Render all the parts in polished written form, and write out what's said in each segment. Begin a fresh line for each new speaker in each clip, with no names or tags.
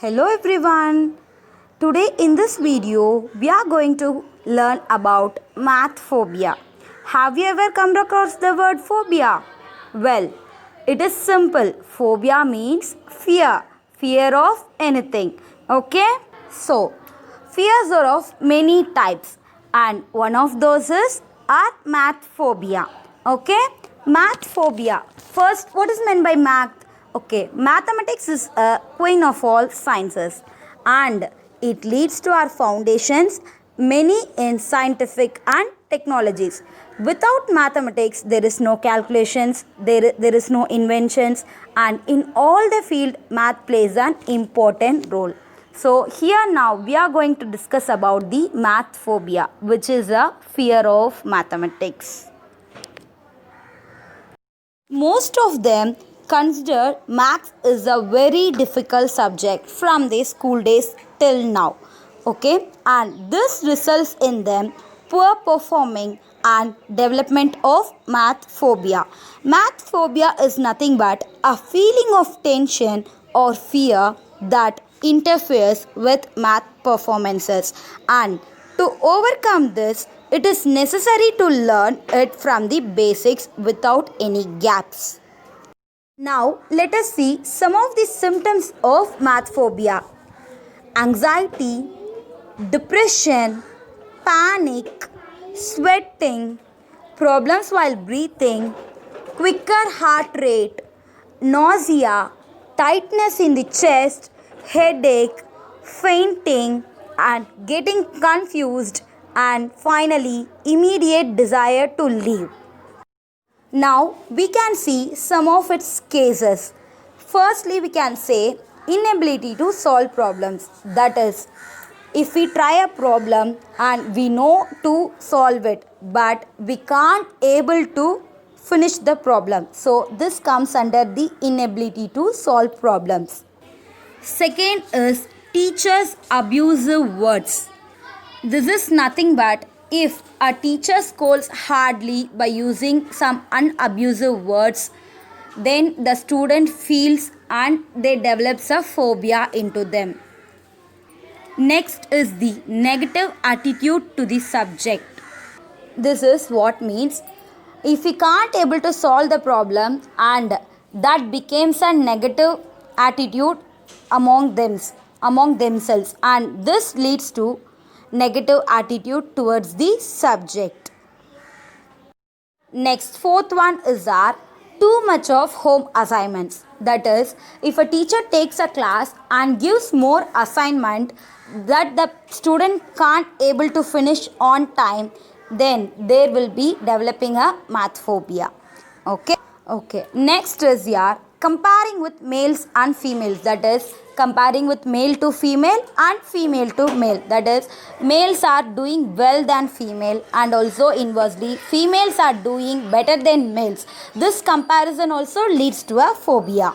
Hello everyone. Today in this video we are going to learn about math phobia. Have you ever come across the word phobia? Well, it is simple. Phobia means fear of anything. Okay? So, fears are of many types and one of those is math phobia. Okay? Math phobia. First, what is meant by math? Okay, mathematics is a queen of all sciences and it leads to our foundations many in scientific and technologies. Without mathematics, there is no calculations, there is no inventions, and in all the field, math plays an important role. So here now we are going to discuss about the math phobia, which is a fear of mathematics. Most of them consider maths is a very difficult subject from their school days till now. Okay, and this results in them poor performing and development of math phobia. Math phobia is nothing but a feeling of tension or fear that interferes with math performances, and to overcome this it is necessary to learn it from the basics without any gaps. Now let us see some of the symptoms of math phobia. Anxiety, depression, panic, sweating, problems while breathing, quicker heart rate, nausea, tightness in the chest, headache, fainting, and getting confused, and finally, immediate desire to leave. Now we can see some of its cases. Firstly, we can say inability to solve problems. That is, if we try a problem and we know to solve it, but we can't able to finish the problem. So this comes under the inability to solve problems. Second is teachers' abusive words. This is nothing but if a teacher scolds hardly by using some unabusive words, then the student feels and they develops a phobia into them. Next is the negative attitude to the subject. This is what means if we can't able to solve the problem and that becomes a negative attitude among themselves, and this leads to negative attitude towards the subject. Next, fourth one is our too much of home assignments. That is, if a teacher takes a class and gives more assignment that the student can't able to finish on time, then there will be developing a math phobia. Okay. Next is your comparing with males and females. That is, comparing with male to female and female to male. That is, males are doing well than female and also inversely females are doing better than males. This comparison also leads to a phobia.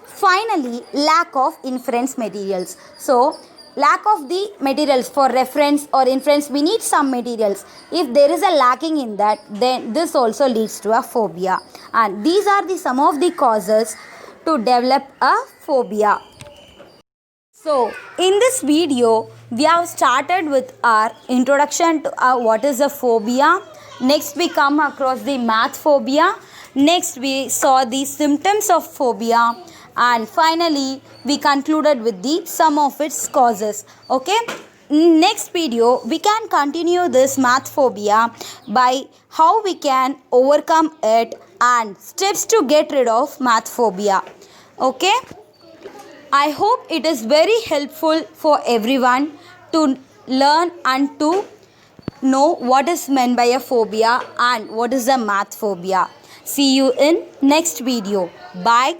Finally, lack of inference materials. So lack of the materials for reference or inference, we need some materials. If there is a lacking in that, then this also leads to a phobia, and these are the some of the causes to develop a phobia. So in this video we have started with our introduction to what is a phobia. Next we come across the math phobia. Next we saw the symptoms of phobia, and finally we concluded with the sum of its causes. Okay, next video we can continue this math phobia by how we can overcome it and steps to get rid of math phobia. Okay, I hope it is very helpful for everyone to learn and to know what is meant by a phobia and what is a math phobia. See you in next video. Bye.